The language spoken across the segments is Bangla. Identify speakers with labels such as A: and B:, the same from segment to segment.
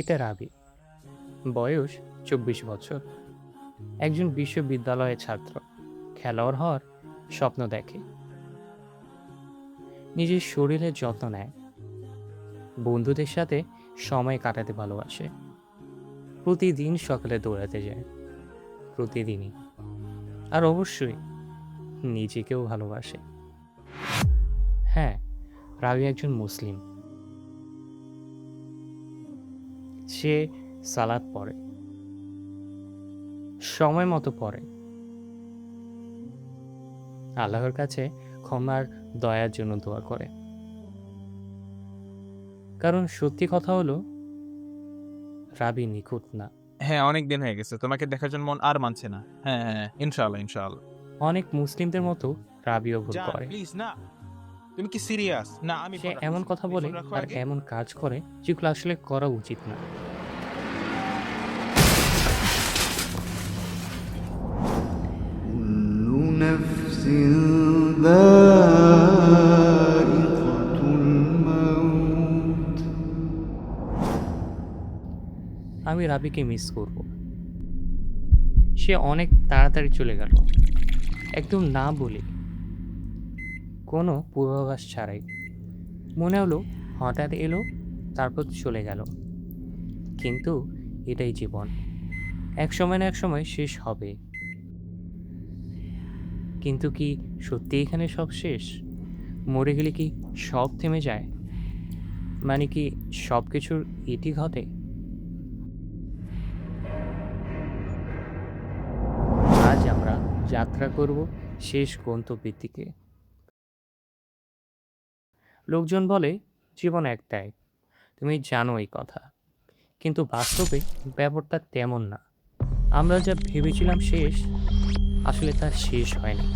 A: এটা রাবি, বয়স 24 বছর, একজন বিশ্ববিদ্যালয়ের ছাত্র, খেলোয়াড় হওয়ার স্বপ্ন দেখে, নিজের শরীরের যত্ন নেয়, বন্ধুদের সাথে সময় কাটাতে ভালোবাসে, প্রতিদিন সকালে দৌড়াতে যায়, প্রতিদিনই, আর অবশ্যই নিজেকেও ভালোবাসে। হ্যাঁ, রাবি একজন মুসলিম। সে সালাত পড়ে, সময় মতো পড়ে, আল্লাহর কাছে ক্ষমার দয়ার জন্য দোয়া করে। কারণ সত্যি কথা হলো, রাবি নিখুঁত না।
B: হ্যাঁ, অনেক দিন হয়ে গেছে। তোমাকে দেখার জন্য মন আর মানছে না। হ্যাঁ, হ্যাঁ, ইনশাআল্লাহ, ইনশাআল্লাহ।
A: অনেক মুসলিমদের মতো রাবিও ভুল
B: জান,
A: করে।
B: প্লিজ না। তুমি কি সিরিয়াস? না, আমি
A: সে
B: ফোন
A: এমন
B: রাখতেছি না।
A: কথা
B: তুমি
A: বলে
B: ফোন রাখো
A: আর
B: আগে।
A: এমন কাজ করে যেগুলো আসলে করা উচিত না।
C: كل نفس ذائقة الموت
A: আমি রাবিকে মিস করব। সে অনেক তাড়াতাড়ি চলে গেল, একদম না বলে, কোনো পূর্বাভাস ছাড়াই। মনে হলো হঠাৎ এলো, তারপর চলে গেল। কিন্তু এটাই জীবন, এক সময় না এক সময় শেষ হবে। কিন্তু কি সত্যি এখানে সব শেষ? মরে গেলে কি সব থেমে যায়? মানে কি সব কিছুর ইতি ঘটে? আজ আমরা যাত্রা করব শেষ গন্তব্যের দিকে। লোকজন বলে জীবন একটাই, তুমি জানো এই কথা, কিন্তু বাস্তবে ব্যাপারটা তেমন না। আমরা যা ভেবেছিলাম শেষ, আসলে তা শেষ হয়নি।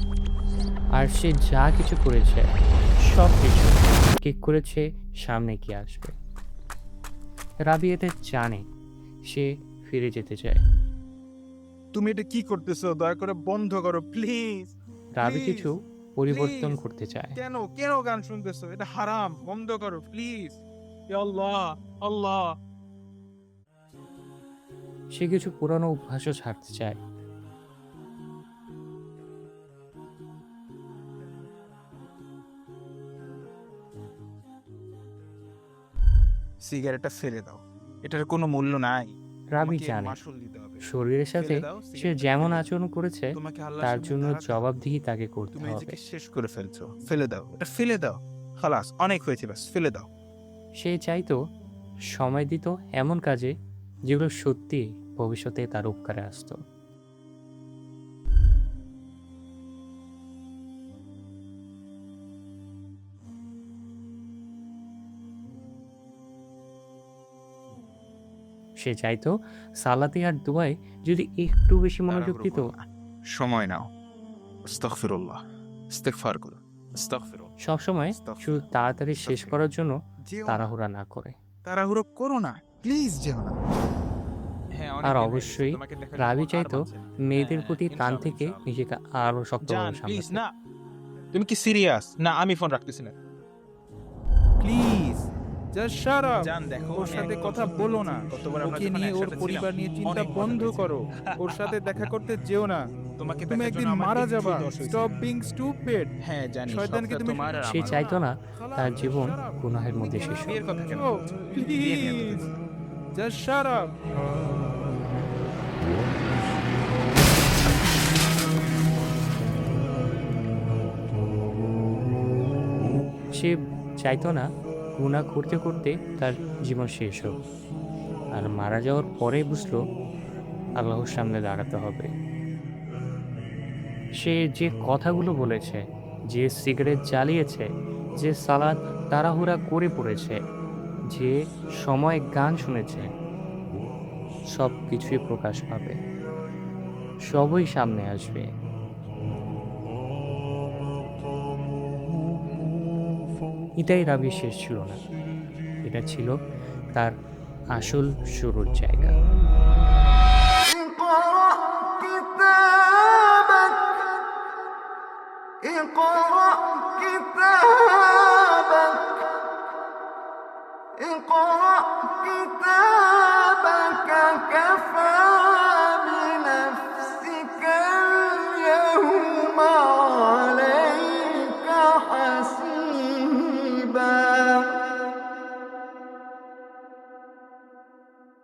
A: আর সে যা কিছু করেছে, সব কিছু ঠিক করেছে সামনে কি আসবে। রাবি এতে জানে, সে ফিরে যেতে চায়।
B: তুমি এটা কি করতেছো? দয়া করে বন্ধ করো, প্লিজ।
A: রাবি কিছু পরিবর্তন
B: প্লিজ।
A: করতে চায়।
B: কেন কেন গান শুনতেছো? এটা হারাম। বন্ধ করো, প্লিজ। ইয়া আল্লাহ, আল্লাহ।
A: সে কিছু পুরানো অভ্যাসও ছাড়তে চায়।
B: সিগারেটটা ফেলে দাও। এটার কোনো মূল্য নাই।
A: রাবি
B: তোমাকে
A: জানে
B: মাসুল দিতে হবে।
A: শরীরের সাথে
B: ফেলে দাও,
A: সে
B: সিগারেটটা
A: যেমন
B: ফেলে দাও।
A: আচরণ করেছে
B: তোমাকে আল্লাহর
A: তার
B: সামনে
A: জন্য
B: দাঁড়াতে হবে।
A: জবাবদিহি তাকে করতে
B: তুমি
A: হবে।
B: নিজেকে শেষ করে ফেলছো। ফেলে দাও। এটা ফেলে দাও। খালাস, অনেক হয়েছে, বাস ফেলে দাও।
A: সে চাইতো সময় দিত এমন কাজে যেগুলো সত্যি ভবিষ্যতে তার উপকারে আসতো। সে চাইতো সালাতে আর দোয়ায় যদি একটু বেশি মনোযোগ
B: তাড়াহুড়ো
A: দিত।
B: করো না। সময় নাও। আস্তাগফিরুল্লাহ। ইস্তিগফার করো। আস্তাগফিরুল্লাহ।
A: সবসময় শুধু তাড়াতাড়ি শেষ করার জন্য
B: যেও না।
A: তাড়াহুড়া না করে।
B: তাড়াহুড়ো করো না, প্লিজ যেও না। হ্যাঁ, অনেক
A: আর
B: দিন হয়ে গেছে।
A: অবশ্যই
B: তোমাকে দেখার জন্য
A: রাবি
B: মন আর
A: চাইতো
B: মানছে না।
A: মেয়েদের
B: হ্যাঁ,
A: প্রতি টান
B: ইনশাআল্লাহ,
A: থেকে
B: ইনশাআল্লাহ।
A: নিজেকে আরো
B: জান,
A: শক্তভাবে
B: প্লিজ
A: সামলাতে।
B: না। তুমি কি সিরিয়াস? না, আমি ফোন রাখতেছি না। Please just shut up.
D: জান দেখো,
B: ওর
D: আমি
B: সাথে
D: একদম
B: কথা
D: সত্যি
B: বলো
D: বলছি।
B: না।
D: গতবার আমরা
B: ওকে
D: যখন
B: নিয়ে ওর
D: একসাথে
B: পরিবার
D: ছিলাম,
B: নিয়ে চিন্তা
D: অনেক মজা
B: বন্ধ
D: হয়েছে।
B: করো। ওর সাথে দেখা করতে যেও না।
D: তোমাকে
B: তুমি
D: দেখার
B: একদিন
D: জন্য আমার
B: মারা
D: একটু
B: যাবা।
D: দোষ হয়েছে।
B: Stop being stupid.
D: হ্যাঁ জানি,
B: শয়তানকে
D: সবটা
B: তুমি
D: তোমার আর
A: সে
D: আমার।
A: চাইতো না তার জীবন গুনাহের মধ্যে শেষ হোক।
D: বিয়ের কথা কেন বলছো? বিয়ে নিয়ে এত কিছু।
B: Just shut up.
A: সে চাইতো না গুনাহ করতে করতে তার জীবন শেষ হোক, আর মারা যাওয়ার পরে বুঝলো আল্লাহর সামনে দাঁড়াতে হবে। সে যে কথাগুলো বলেছে, যে সিগারেট জ্বালিয়েছে, যে সালাদ তাড়াহুড়া করে পড়েছে, যে সময় গান শুনেছে, সব কিছুই প্রকাশ পাবে, সবই সামনে আসবে। এটাই রাবির শেষ ছিল না, এটা ছিল তার আসল শুরুর জায়গা।
C: اقرأ كتابك اقرأ